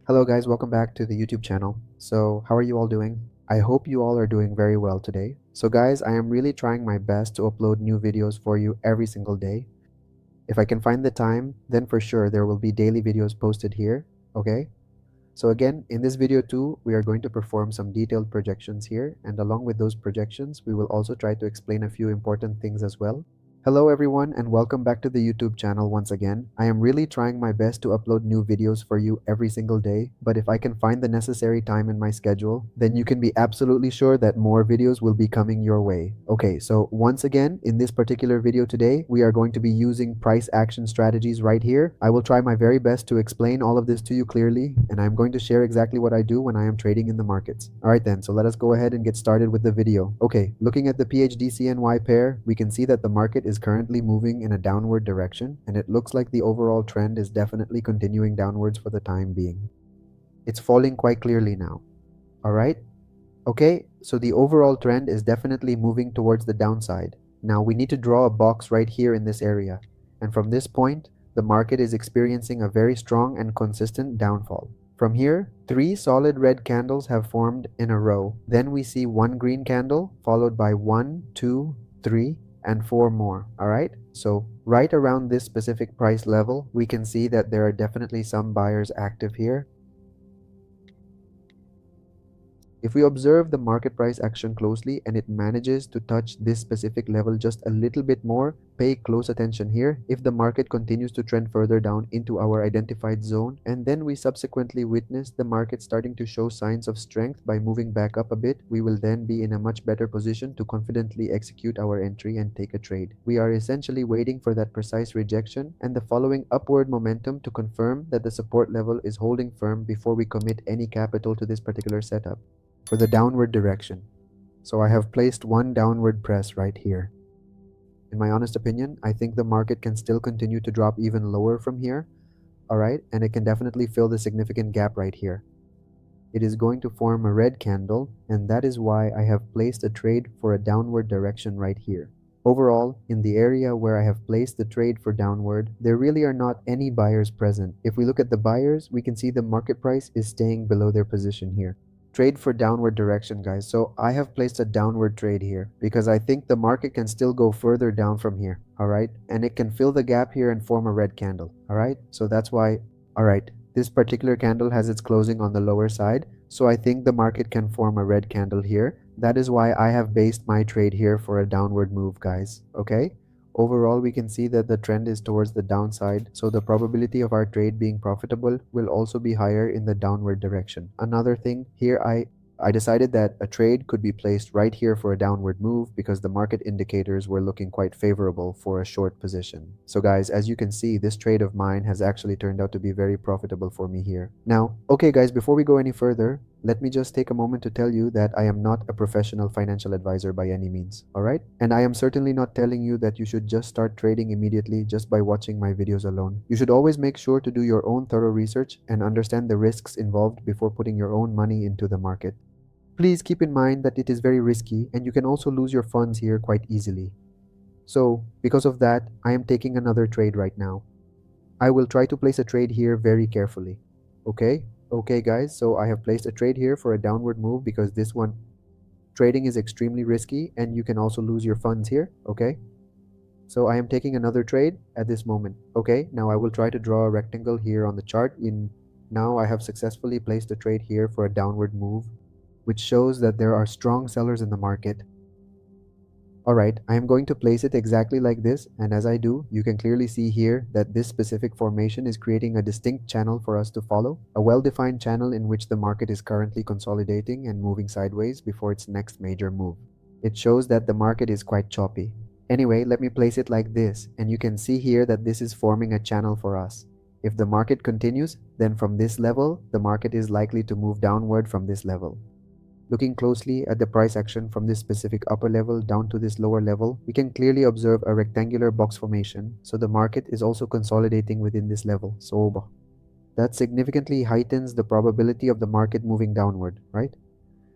Hello guys, welcome back to the YouTube channel. So how are you all doing? I hope you all are doing very well today. So guys, I am really trying my best to upload new videos for you every single day. If I can find the time, then for sure there will be daily videos posted here, okay? So again, in this video too, we are going to perform some detailed projections here, and along with those projections, we will also try to explain a few important things as well. Hello everyone and welcome back to the YouTube channel once again. I am really trying my best to upload new videos for you every single day, but if I can find the necessary time in my schedule, then you can be absolutely sure that more videos will be coming your way. Okay, so once again, in this particular video today, we are going to be using price action strategies right here. I will try my very best to explain all of this to you clearly, and I'm going to share exactly what I do when I am trading in the markets. Alright then, so let us go ahead and get started with the video. Okay, looking at the PHDCNY pair, we can see that the market is currently moving in a downward direction, and it looks like the overall trend is definitely continuing downwards for the time being. It's falling quite clearly now. Alright? Okay, so the overall trend is definitely moving towards the downside. Now we need to draw a box right here in this area, and from this point, the market is experiencing a very strong and consistent downfall. From here, 3 solid red candles have formed in a row. Then we see 1 green candle, followed by 1, 2, 3, and 4 more. Alright, so right around this specific price level, we can see that there are definitely some buyers active here. If we observe the market price action closely and it manages to touch this specific level just a little bit more, pay close attention here. If the market continues to trend further down into our identified zone, and then we subsequently witness the market starting to show signs of strength by moving back up a bit, we will then be in a much better position to confidently execute our entry and take a trade. We are essentially waiting for that precise rejection and the following upward momentum to confirm that the support level is holding firm before we commit any capital to this particular setup. For the downward direction. So I have placed one downward press right here. In my honest opinion, I think the market can still continue to drop even lower from here. Alright, and it can definitely fill the significant gap right here. It is going to form a red candle, and that is why I have placed a trade for a downward direction right here. Overall, in the area where I have placed the trade for downward, there really are not any buyers present. If we look at the buyers, we can see the market price is staying below their position here. Trade for downward direction, guys. So I have placed a downward trade here because I think the market can still go further down from here. All right, and it can fill the gap here and form a red candle. All right, so that's why. All right, this particular candle has its closing on the lower side, so I think the market can form a red candle here. That is why I have based my trade here for a downward move, guys. Okay, overall we can see that the trend is towards the downside, so the probability of our trade being profitable will also be higher in the downward direction. Another thing here, I decided that a trade could be placed right here for a downward move because the market indicators were looking quite favorable for a short position. So guys, as you can see, this trade of mine has actually turned out to be very profitable for me here. Now, okay guys, before we go any further, let me just take a moment to tell you that I am not a professional financial advisor by any means, alright? And I am certainly not telling you that you should just start trading immediately just by watching my videos alone. You should always make sure to do your own thorough research and understand the risks involved before putting your own money into the market. Please keep in mind that it is very risky and you can also lose your funds here quite easily. So, because of that, I am taking another trade right now. I will try to place a trade here very carefully. Okay? Okay guys, so I have placed a trade here for a downward move because this one trading is extremely risky and you can also lose your funds here. Okay? So I am taking another trade at this moment. Okay, now I will try to draw a rectangle here on the chart. Now I have successfully placed a trade here for a downward move, which shows that there are strong sellers in the market. Alright, I am going to place it exactly like this, and as I do, you can clearly see here that this specific formation is creating a distinct channel for us to follow, a well-defined channel in which the market is currently consolidating and moving sideways before its next major move. It shows that the market is quite choppy. Anyway, let me place it like this, and you can see here that this is forming a channel for us. If the market continues, then from this level, the market is likely to move downward from this level. Looking closely at the price action from this specific upper level down to this lower level, we can clearly observe a rectangular box formation, so the market is also consolidating within this level. So that significantly heightens the probability of the market moving downward, right?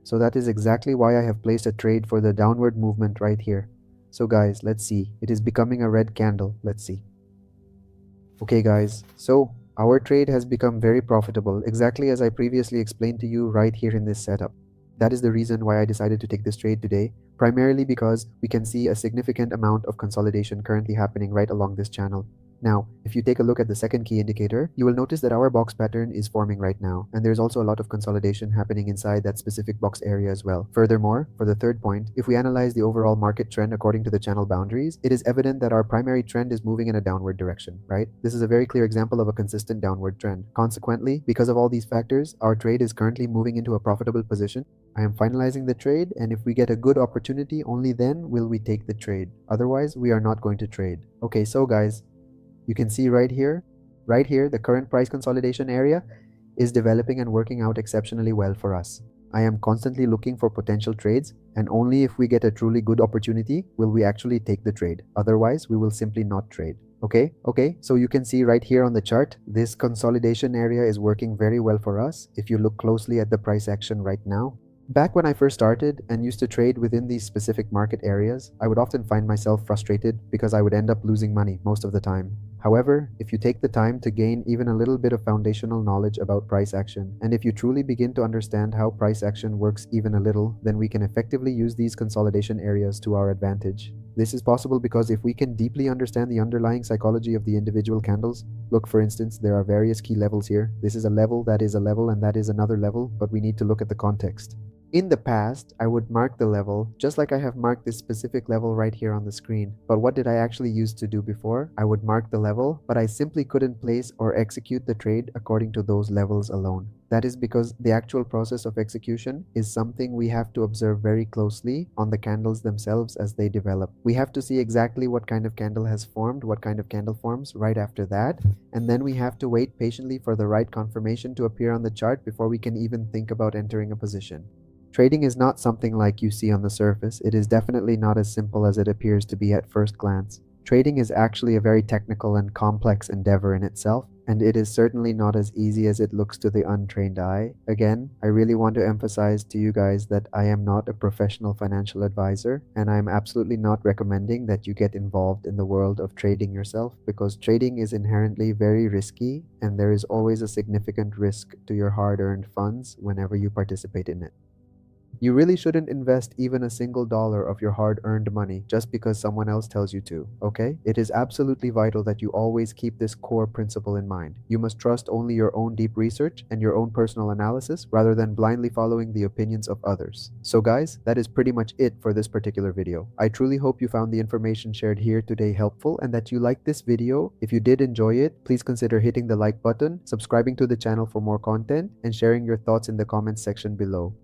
So that is exactly why I have placed a trade for the downward movement right here. So guys, let's see. It is becoming a red candle. Let's see. Okay guys, so Our trade has become very profitable, exactly as I previously explained to you right here in this setup. That is the reason why I decided to take this trade today, primarily because we can see a significant amount of consolidation currently happening right along this channel. Now, if you take a look at the second key indicator, you will notice that our box pattern is forming right now, and there's also a lot of consolidation happening inside that specific box area as well. Furthermore, for the third point, if we analyze the overall market trend according to the channel boundaries, it is evident that our primary trend is moving in a downward direction, right? This is a very clear example of a consistent downward trend. Consequently, because of all these factors, our trade is currently moving into a profitable position. I am finalizing the trade, and if we get a good opportunity, only then will we take the trade. Otherwise, we are not going to trade. Okay, so guys, you can see right here, the current price consolidation area is developing and working out exceptionally well for us. I am constantly looking for potential trades, and only if we get a truly good opportunity will we actually take the trade. Otherwise, we will simply not trade. Okay, so you can see right here on the chart, this consolidation area is working very well for us if you look closely at the price action right now. Back when I first started and used to trade within these specific market areas, I would often find myself frustrated because I would end up losing money most of the time. However, if you take the time to gain even a little bit of foundational knowledge about price action, and if you truly begin to understand how price action works even a little, then we can effectively use these consolidation areas to our advantage. This is possible because if we can deeply understand the underlying psychology of the individual candles, look, for instance, there are various key levels here. This is a level, that is a level, and that is another level, but we need to look at the context. In the past, I would mark the level, just like I have marked this specific level right here on the screen. But what did I actually used to do before? I would mark the level, but I simply couldn't place or execute the trade according to those levels alone. That is because the actual process of execution is something we have to observe very closely on the candles themselves as they develop. We have to see exactly what kind of candle has formed, what kind of candle forms right after that, and then we have to wait patiently for the right confirmation to appear on the chart before we can even think about entering a position. Trading is not something like you see on the surface. It is definitely not as simple as it appears to be at first glance. Trading is actually a very technical and complex endeavor in itself, and it is certainly not as easy as it looks to the untrained eye. Again, I really want to emphasize to you guys that I am not a professional financial advisor, and I am absolutely not recommending that you get involved in the world of trading yourself, because trading is inherently very risky, and there is always a significant risk to your hard-earned funds whenever you participate in it. You really shouldn't invest even a single dollar of your hard-earned money just because someone else tells you to, okay? It is absolutely vital that you always keep this core principle in mind. You must trust only your own deep research and your own personal analysis rather than blindly following the opinions of others. So guys, that is pretty much it for this particular video. I truly hope you found the information shared here today helpful and that you liked this video. If you did enjoy it, please consider hitting the like button, subscribing to the channel for more content, and sharing your thoughts in the comments section below.